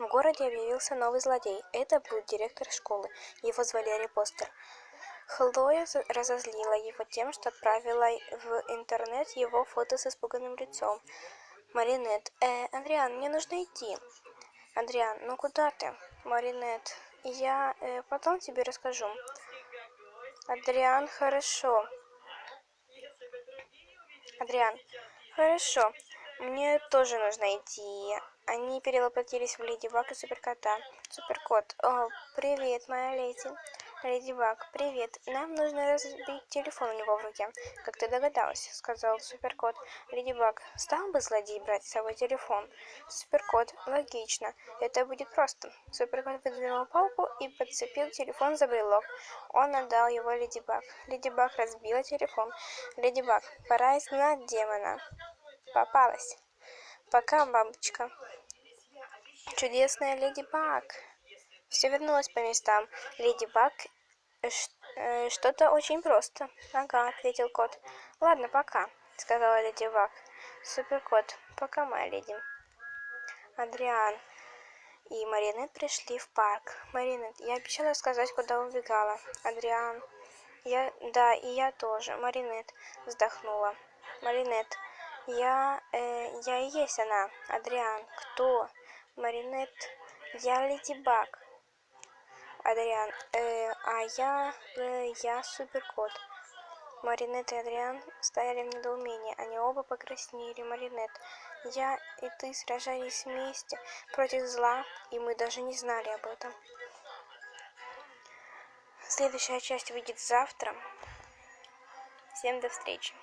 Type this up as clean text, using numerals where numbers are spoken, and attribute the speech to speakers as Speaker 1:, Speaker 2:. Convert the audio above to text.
Speaker 1: В городе объявился новый злодей. Это был директор школы. Его звали Гарри Поттер. Хлоя разозлила его тем, что отправила в интернет его фото с испуганным лицом. Маринет. Адриан, мне нужно идти. Адриан, ну куда ты? Маринет. Я потом тебе расскажу. Адриан, хорошо. Адриан, хорошо. Мне тоже нужно идти. Они перевоплотились в Леди Баг и Суперкота. Суперкот. О, привет, моя леди. Леди Баг, привет. Нам нужно разбить телефон у него в руке. Как ты догадалась, сказал Суперкот. Леди Баг, стал бы злодей брать с собой телефон? Суперкот, логично. Это будет просто. Суперкот выдвинул палку и подцепил телефон за брелок. Он отдал его Леди Баг. Леди Баг разбила телефон. Леди Баг, пора изгнать демона. Попалась. Пока, бабочка. Чудесная Леди Баг. Все вернулось по местам. Леди Баг, что-то очень просто. Ага, ответил кот. Ладно, пока, сказала Леди Баг. Суперкот, пока, моя леди. Адриан и Маринет пришли в парк. Маринет, я обещала сказать, куда убегала. Адриан, да, и я тоже. Маринет вздохнула. Маринет, я и есть она. Адриан, кто? Маринет, я Леди Баг. Адриан, я Суперкот. Маринет и Адриан стояли в недоумении. Они оба покраснели. Маринет, я и ты сражались вместе против зла, и мы даже не знали об этом. Следующая часть выйдет завтра. Всем до встречи.